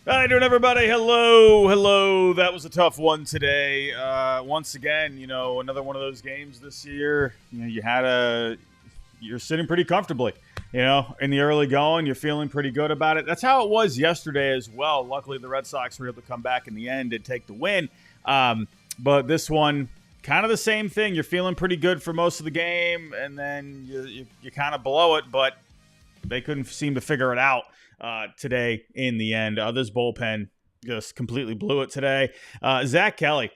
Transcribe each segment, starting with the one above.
How you doing, everybody? Hello. That was a tough one today. Once again, another one of those games this year. You're sitting pretty comfortably. In the early going, you're feeling pretty good about it. That's how it was yesterday as well. Luckily, the Red Sox were able to come back in the end and take the win. But this one, kind of the same thing. You're feeling pretty good for most of the game, and then you kind of blow it, but they couldn't seem to figure it out today in the end. This bullpen just completely blew it today. Zach Kelly,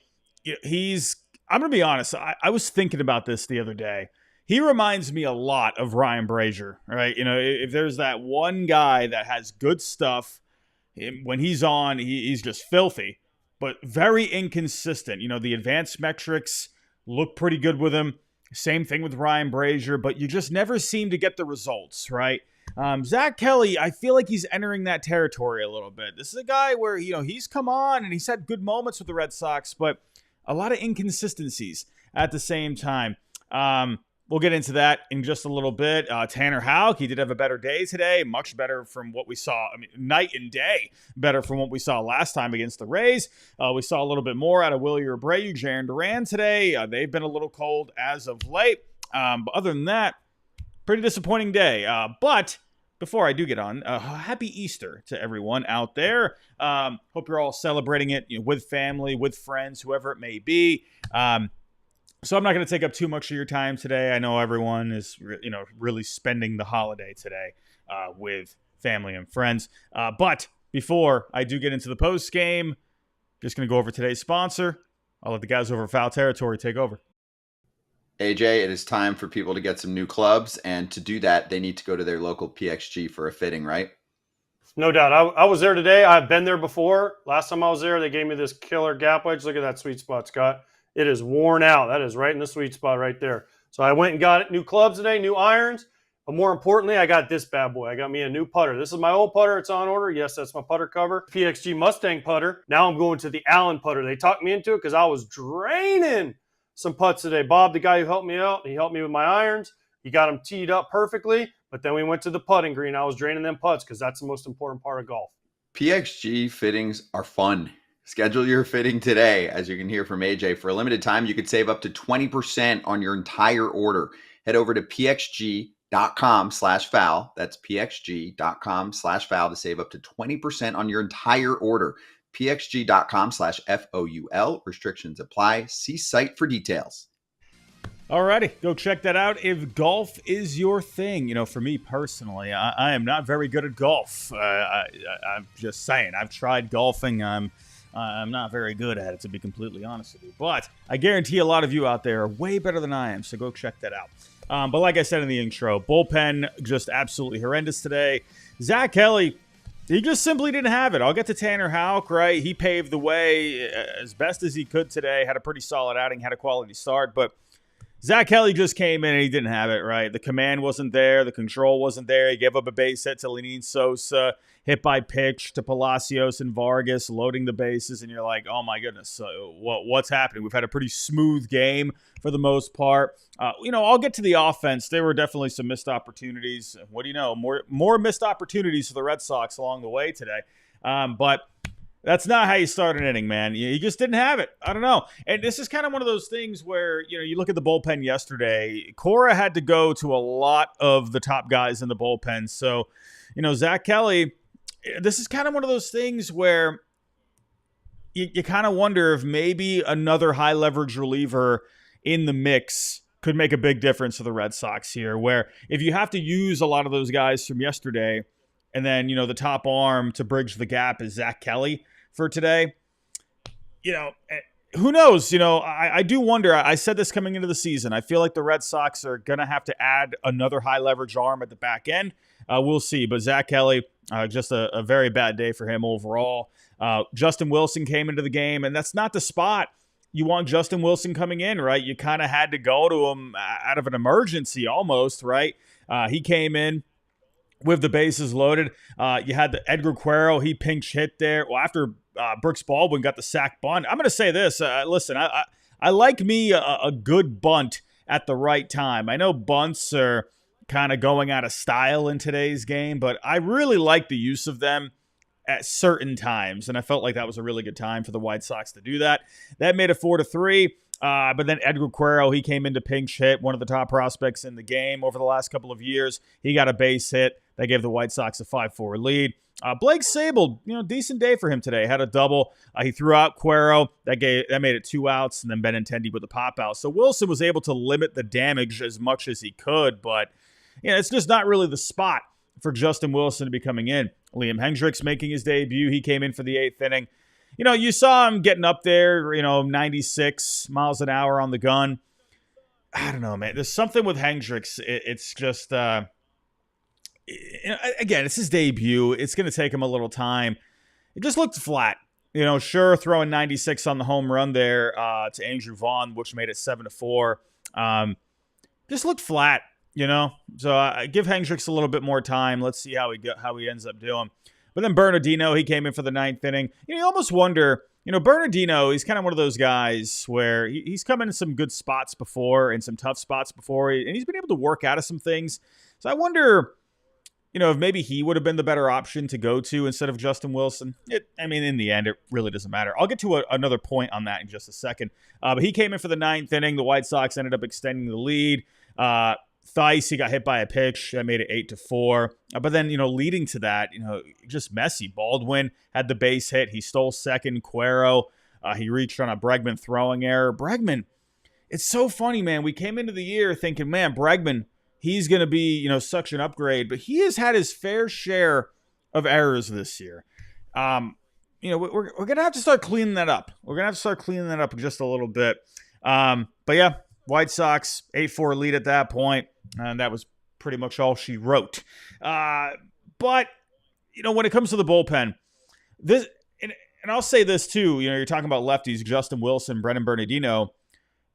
I'm going to be honest, I was thinking about this the other day. He reminds me a lot of Ryan Brazier, right? If there's that one guy that has good stuff, when he's on, he's just filthy, but very inconsistent. The advanced metrics look pretty good with him. Same thing with Ryan Brazier, but you just never seem to get the results, right? Zach Kelly, I feel like he's entering that territory a little bit. This is a guy where, he's come on and he's had good moments with the Red Sox, but a lot of inconsistencies at the same time. We'll get into that in just a little bit. Tanner Houck, he did have a better day today, much better from what we saw. Night and day better from what we saw last time against the Rays. We saw a little bit more out of Wilyer, Abreu, Jaron Duran today. They've been a little cold as of late. But other than that, pretty disappointing day. But before I do get on, happy Easter to everyone out there. Hope you're all celebrating it with family, with friends, whoever it may be. So I'm not going to take up too much of your time today. I know everyone is, really spending the holiday today with family and friends. But before I do get into the post game, just going to go over today's sponsor. I'll let the guys over Foul Territory take over. AJ, it is time for people to get some new clubs, and to do that, they need to go to their local PXG for a fitting, right? No doubt. I was there today. I've been there before. Last time I was there, they gave me this killer gap wedge. Look at that sweet spot, Scott. It is worn out. That is right in the sweet spot right there. So I went and got new clubs today, new irons. But more importantly, I got this bad boy. I got me a new putter. This is my old putter. It's on order. Yes, that's my putter cover. PXG Mustang putter. Now I'm going to the Allen putter. They talked me into it because I was draining some putts today. Bob, the guy who helped me out, he helped me with my irons. He got them teed up perfectly. But then we went to the putting green. I was draining them putts because that's the most important part of golf. PXG fittings are fun. Schedule your fitting today. As you can hear from AJ, for a limited time, you could save up to 20% on your entire order. Head over to pxg.com/foul. That's pxg.com/foul to save up to 20% on your entire order. pxg.com/FOUL. Restrictions apply. See site for details. Alrighty, go check that out if golf is your thing. For me personally, I am not very good at golf. I'm just saying. I've tried golfing. I'm not very good at it, to be completely honest with you. But I guarantee a lot of you out there are way better than I am, so go check that out. But like I said in the intro, bullpen just absolutely horrendous today. Zach Kelly, he just simply didn't have it. I'll get to Tanner Houck, right? He paved the way as best as he could today, had a pretty solid outing, had a quality start, but Zach Kelly just came in and he didn't have it, right? The command wasn't there. The control wasn't there. He gave up a base hit to Lenin Sosa, hit by pitch to Palacios and Vargas, loading the bases, and you're like, oh my goodness, what's happening? We've had a pretty smooth game for the most part. I'll get to the offense. There were definitely some missed opportunities. What do you know? More missed opportunities for the Red Sox along the way today. But that's not how you start an inning, man. You just didn't have it. I don't know. And this is kind of one of those things where, you look at the bullpen yesterday. Cora had to go to a lot of the top guys in the bullpen. So, Zach Kelly, this is kind of one of those things where you kind of wonder if maybe another high leverage reliever in the mix could make a big difference for the Red Sox here, where if you have to use a lot of those guys from yesterday and then, the top arm to bridge the gap is Zach Kelly for today, who knows? I do wonder. I said this coming into the season. I feel like the Red Sox are going to have to add another high leverage arm at the back end. We'll see. But Zach Kelly, just a very bad day for him overall. Justin Wilson came into the game, and that's not the spot you want Justin Wilson coming in, right? You kind of had to go to him out of an emergency almost, right? He came in with the bases loaded. You had the Edgar Cuero, he pinch hit there. Well, after Brooks Baldwin got the sack bunt. I'm going to say this. Listen, I like me a good bunt at the right time. I know bunts are kind of going out of style in today's game, but I really like the use of them at certain times, and I felt like that was a really good time for the White Sox to do that. That made it 4-3. But then Edgar Quero, he came into pinch hit, one of the top prospects in the game over the last couple of years. He got a base hit that gave the White Sox a 5-4 lead. Blake Sabol, decent day for him today. Had a double. He threw out Quero. That made it 2 outs, and then Benintendi with the pop out. So Wilson was able to limit the damage as much as he could, but it's just not really the spot for Justin Wilson to be coming in. Liam Hendriks making his debut. He came in for the 8th inning. You saw him getting up there, 96 miles an hour on the gun. I don't know, man. There's something with Hendriks. It's just, again, it's his debut. It's going to take him a little time. It just looked flat. Sure, throwing 96 on the home run there to Andrew Vaughn, which made it 7-4. Just looked flat, So I give Hendriks a little bit more time. Let's see how he ends up doing. But then Bernardino, he came in for the 9th inning. You almost wonder, Bernardino, he's kind of one of those guys where he's come in some good spots before and some tough spots before, and he's been able to work out of some things. So I wonder, if maybe he would have been the better option to go to instead of Justin Wilson. In the end, it really doesn't matter. I'll get to another point on that in just a second. But he came in for the 9th inning. The White Sox ended up extending the lead. Theis, he got hit by a pitch. That made it 8-4. But then, leading to that, just messy. Baldwin had the base hit. He stole second. Quero, he reached on a Bregman throwing error. Bregman, it's so funny, man. We came into the year thinking, man, Bregman, he's going to be, such an upgrade. But he has had his fair share of errors this year. We're going to have to start cleaning that up. We're going to have to start cleaning that up just a little bit. But yeah, White Sox, 8-4 lead at that point. And that was pretty much all she wrote. But, when it comes to the bullpen, this, and I'll say this too, you're talking about lefties, Justin Wilson, Brennan Bernardino.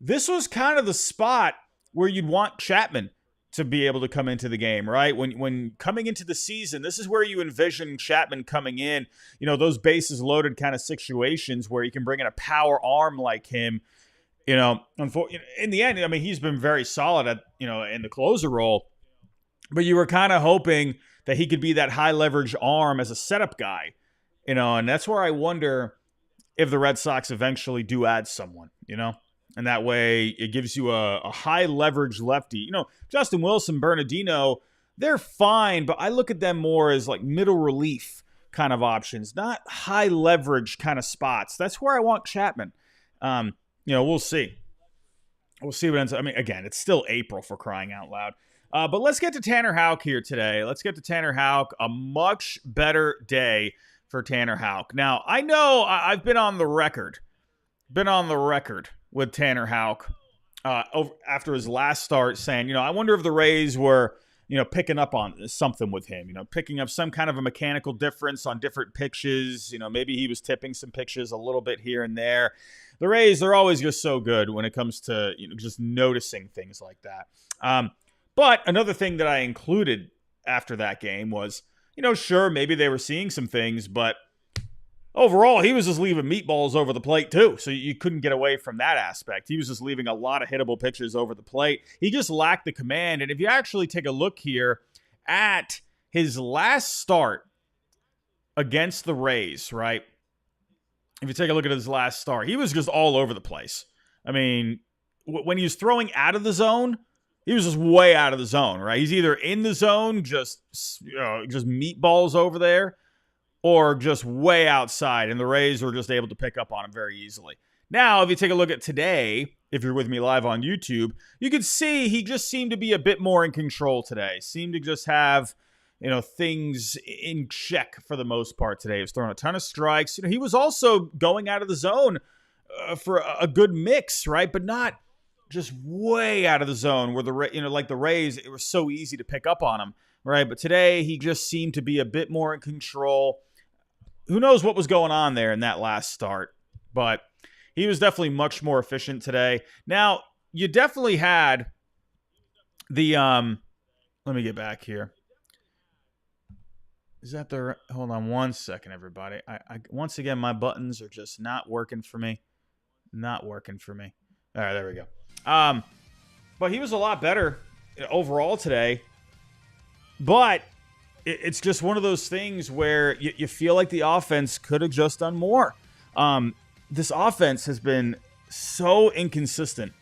This was kind of the spot where you'd want Chapman to be able to come into the game, right? When coming into the season, this is where you envision Chapman coming in, those bases loaded kind of situations where you can bring in a power arm like him. In the end, he's been very solid at, in the closer role, but you were kind of hoping that he could be that high leverage arm as a setup guy, and that's where I wonder if the Red Sox eventually do add someone, and that way it gives you a high leverage lefty. Justin Wilson, Bernardino, they're fine, but I look at them more as like middle relief kind of options, not high leverage kind of spots. That's where I want Chapman. We'll see. We'll see what ends up. Again, it's still April for crying out loud. But let's get to Tanner Houck here today. Let's get to Tanner Houck. A much better day for Tanner Houck. Now, I know I've been on the record with Tanner Houck after his last start saying, I wonder if the Rays were, picking up on something with him, picking up some kind of a mechanical difference on different pitches. Maybe he was tipping some pitches a little bit here and there. The Rays, they're always just so good when it comes to, just noticing things like that. But another thing that I included after that game was, sure, maybe they were seeing some things, but overall, he was just leaving meatballs over the plate too. So you couldn't get away from that aspect. He was just leaving a lot of hittable pitches over the plate. He just lacked the command. And if you actually take a look here at his last start against the Rays, right? If you take a look at his last start, he was just all over the place. When he was throwing out of the zone, he was just way out of the zone, right? He's either in the zone, just meatballs over there, or just way outside, and the Rays were just able to pick up on him very easily. Now, if you take a look at today, if you're with me live on YouTube, you can see he just seemed to be a bit more in control today. Seemed to just have, things in check for the most part today. He was throwing a ton of strikes. He was also going out of the zone for a good mix, right? But not just way out of the zone where like the Rays, it was so easy to pick up on him, right? But today he just seemed to be a bit more in control. Who knows what was going on there in that last start, but he was definitely much more efficient today. Now, you definitely had the, let me get back here. Is that the, hold on one second, everybody. I once again, my buttons are just not working for me. Not working for me. All right, there we go. But he was a lot better overall today. But it's just one of those things where you feel like the offense could have just done more. This offense has been so inconsistent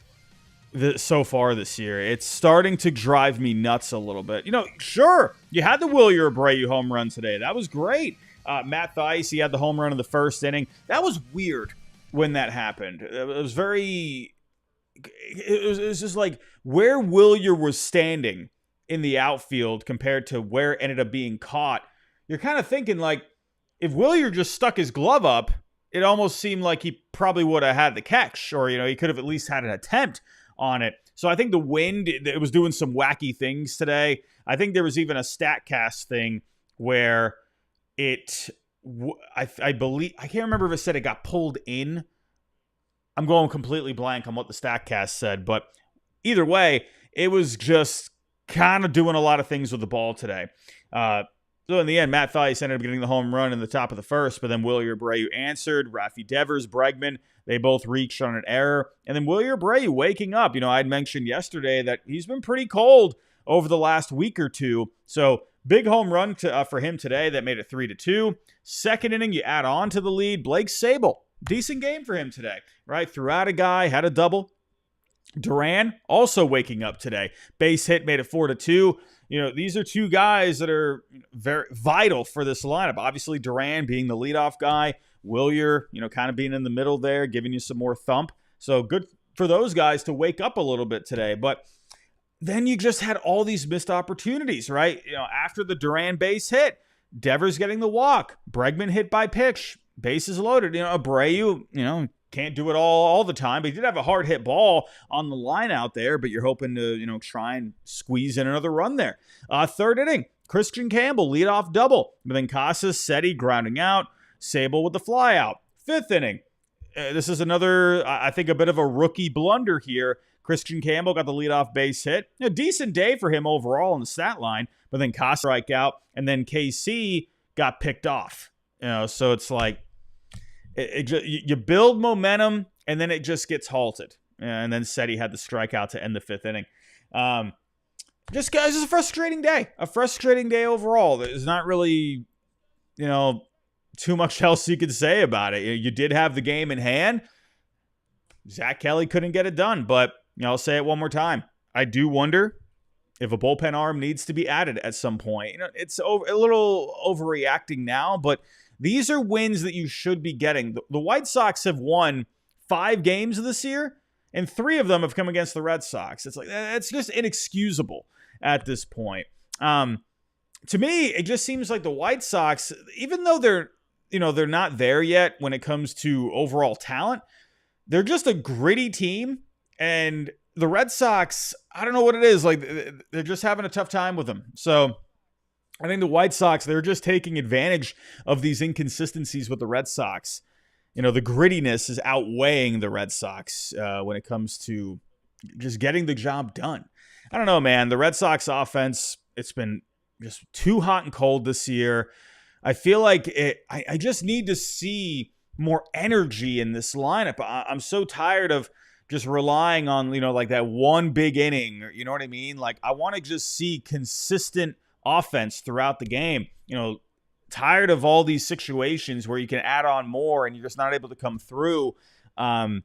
so far this year. It's starting to drive me nuts a little bit. Sure, you had the Wilyer Abreu home run today. That was great. Matt Theis, he had the home run in the first inning. That was weird when that happened. It was very... It was just like where Wilyer was standing in the outfield compared to where it ended up being caught. You're kind of thinking, like, if Wilyer just stuck his glove up, it almost seemed like he probably would have had the catch, or, he could have at least had an attempt on it. So I think the wind, it was doing some wacky things today. I think there was even a StatCast thing where I believe, I can't remember if it said it got pulled in. I'm going completely blank on what the StatCast said, but either way, it was just kind of doing a lot of things with the ball today. So in the end, Matt Theis ended up getting the home run in the top of the first, but then Wilyer Abreu answered. Rafi Devers, Bregman, they both reached on an error. And then Wilyer Abreu waking up. I'd mentioned yesterday that he's been pretty cold over the last week or two. So big home run for him today that made it 3-2. Second inning, you add on to the lead. Blake Sabol, decent game for him today, right? Threw out a guy, had a double. Duran also waking up today. Base hit made it 4-2. These are two guys that are very vital for this lineup. Obviously, Duran being the leadoff guy. Wilyer, kind of being in the middle there, giving you some more thump. So good for those guys to wake up a little bit today. But then you just had all these missed opportunities, right? After the Duran base hit, Devers getting the walk. Bregman hit by pitch. Bases loaded. Abreu, can't do it all the time, but he did have a hard hit ball on the line out there, but you're hoping to, try and squeeze in another run there. Third inning, Christian Campbell, leadoff double. But then Casas, Seti grounding out, Sabol with the fly out. Fifth inning, this is another, I think, a bit of a rookie blunder here. Christian Campbell got the leadoff base hit. A decent day for him overall in the stat line, but then Casas strike out, and then KC got picked off. So it's like, you build momentum, and then it just gets halted. And then Seti had the strikeout to end the fifth inning. Just, guys, it's a frustrating day. A frustrating day overall. There's not really, too much else you could say about it. You did have the game in hand. Zach Kelly couldn't get it done, but I'll say it one more time. I do wonder if a bullpen arm needs to be added at some point. It's a little overreacting now, but these are wins that you should be getting. The White Sox have won 5 games this year, and 3 of them have come against the Red Sox. It's like, it's just inexcusable at this point. To me, it just seems like the White Sox, even though they're not there yet when it comes to overall talent, they're just a gritty team. And the Red Sox, I don't know what it is. Like, they're just having a tough time with them. So I think the White Sox, they're just taking advantage of these inconsistencies with the Red Sox. The grittiness is outweighing the Red Sox when it comes to just getting the job done. I don't know, man. The Red Sox offense, it's been just too hot and cold this year. I feel like I just need to see more energy in this lineup. I'm so tired of just relying on, like that one big inning. You know what I mean? Like, I want to just see consistent offense throughout the game. Tired of all these situations where you can add on more and you're just not able to come through. A lot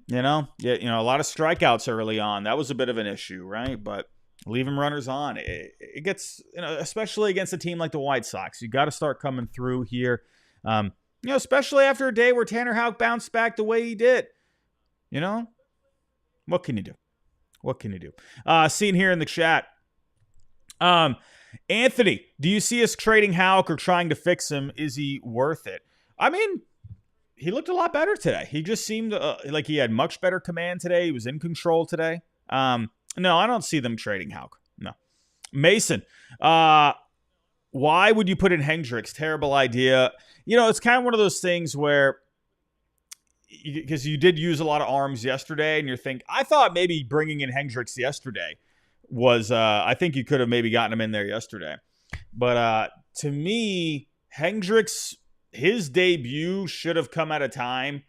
of strikeouts early on. That was a bit of an issue, right? But leaving runners on, it gets, especially against a team like the White Sox, you got to start coming through here. Especially after a day where Tanner Houck bounced back the way he did. What can you do? What can you do? Seeing here in the chat. Anthony, do you see us trading Houck or trying to fix him? Is he worth it? I mean, he looked a lot better today. He just seemed like he had much better command today. He was in control today. No, I don't see them trading Houck. No. Mason, why would you put in Hendricks? Terrible idea. It's kind of one of those things where, because you did use a lot of arms yesterday, and I thought maybe bringing in Hendricks yesterday was, I think you could have maybe gotten him in there yesterday. But to me, Hendricks, his debut should have come at a time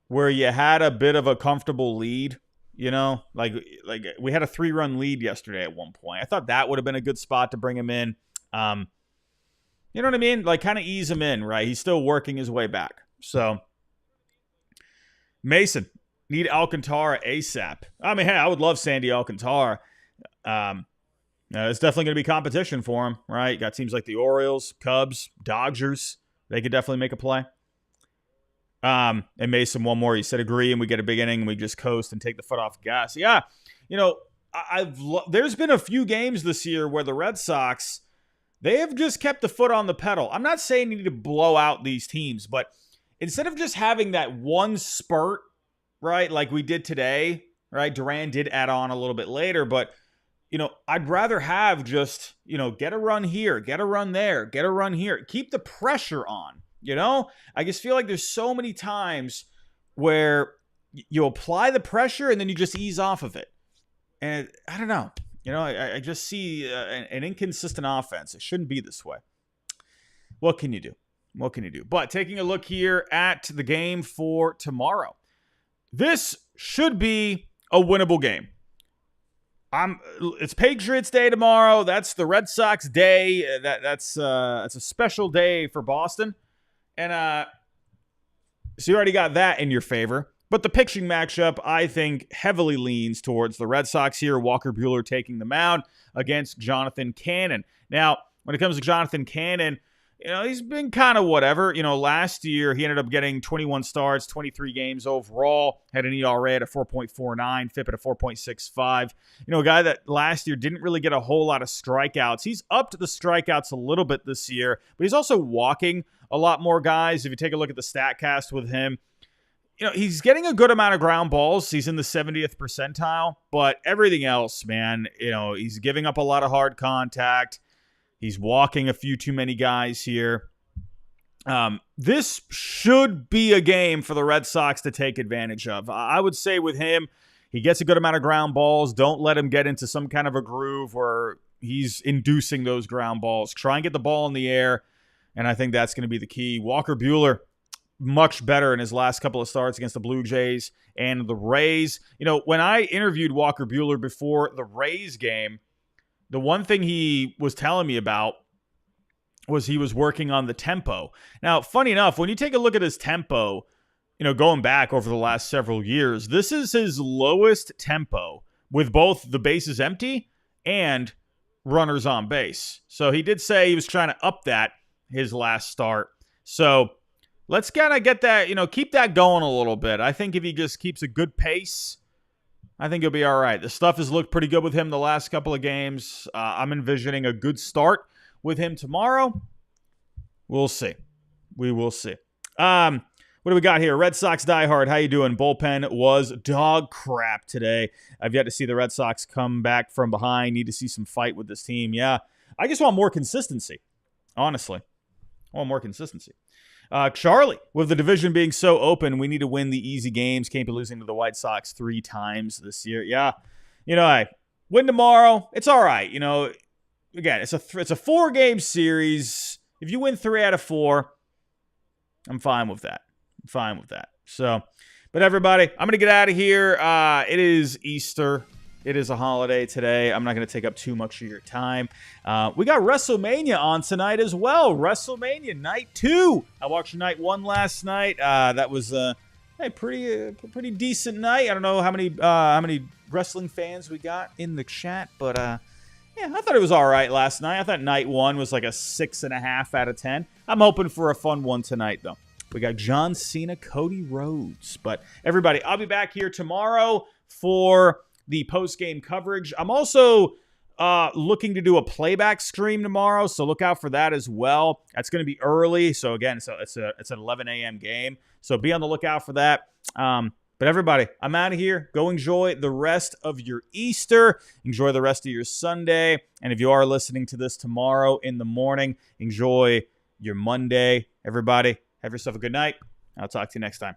where you had a bit of a comfortable lead. Like we had a 3-run lead yesterday at one point. I thought that would have been a good spot to bring him in. You know what I mean? Like, kind of ease him in, right? He's still working his way back. So, Mason, need Alcantara ASAP. I mean, hey, I would love Sandy Alcantara. It's definitely going to be competition for him, right? You got teams like the Orioles, Cubs, Dodgers. They could definitely make a play. And Mason, one more. He said agree, and we get a big inning, and we just coast and take the foot off the gas. Yeah, you know, there's been a few games this year where the Red Sox, they have just kept the foot on the pedal. I'm not saying you need to blow out these teams, but instead of just having that one spurt, right, like we did today, right? Duran did add on a little bit later, but, you know, I'd rather have just, you know, get a run here, get a run there, get a run here. Keep the pressure on, you know? I just feel like there's so many times where you apply the pressure and then you just ease off of it. And I don't know. You know, I just see an inconsistent offense. It shouldn't be this way. What can you do? What can you do? But taking a look here at the game for tomorrow, this should be a winnable game. It's Patriots Day tomorrow. That's the Red Sox day. That's a special day for Boston, and so you already got that in your favor. But the pitching matchup, I think, heavily leans towards the Red Sox here. Walker Buehler taking the mound against Jonathan Cannon. Now, when it comes to Jonathan Cannon, you know, he's been kind of whatever. You know, last year he ended up getting 21 starts, 23 games overall, had an ERA at a 4.49, FIP at a 4.65. You know, a guy that last year didn't really get a whole lot of strikeouts. He's upped the strikeouts a little bit this year, but he's also walking a lot more guys. If you take a look at the StatCast with him, you know, he's getting a good amount of ground balls. He's in the 70th percentile, but everything else, man, you know, he's giving up a lot of hard contact. He's walking a few too many guys here. This should be a game for the Red Sox to take advantage of. I would say with him, he gets a good amount of ground balls. Don't let him get into some kind of a groove where he's inducing those ground balls. Try and get the ball in the air, and I think that's going to be the key. Walker Buehler, much better in his last couple of starts against the Blue Jays and the Rays. You know, when I interviewed Walker Buehler before the Rays game, the one thing he was telling me about was he was working on the tempo. Now, funny enough, when you take a look at his tempo, you know, going back over the last several years, this is his lowest tempo with both the bases empty and runners on base. So he did say he was trying to up that his last start. So let's kind of get that, you know, keep that going a little bit. I think if he just keeps a good pace, I think he'll be all right. The stuff has looked pretty good with him the last couple of games. I'm envisioning a good start with him tomorrow. We'll see. We will see. What do we got here? Red Sox diehard. How you doing? Bullpen was dog crap today. I've yet to see the Red Sox come back from behind. Need to see some fight with this team. Yeah, I just want more consistency. Honestly, I want more consistency. Charlie, with the division being so open, we need to win the easy games. Can't be losing to the White Sox 3 times this year. Yeah, you know, I win tomorrow. It's all right. You know, again, it's a 4-game series. If you win 3 out of 4, I'm fine with that. So, but everybody, I'm going to get out of here. It is Easter. It is a holiday today. I'm not going to take up too much of your time. We got WrestleMania on tonight as well. WrestleMania Night 2. I watched Night 1 last night. That was a pretty decent night. I don't know how many wrestling fans we got in the chat, but yeah, I thought it was all right last night. I thought Night 1 was like a 6.5 out of 10. I'm hoping for a fun one tonight, though. We got John Cena, Cody Rhodes. But everybody, I'll be back here tomorrow for the post-game coverage. I'm also looking to do a playback stream tomorrow, so look out for that as well. That's going to be early, so again, it's an 11 a.m. game, so be on the lookout for that. But everybody, I'm out of here. Go enjoy the rest of your Easter. Enjoy the rest of your Sunday, and if you are listening to this tomorrow in the morning, enjoy your Monday. Everybody, have yourself a good night. I'll talk to you next time.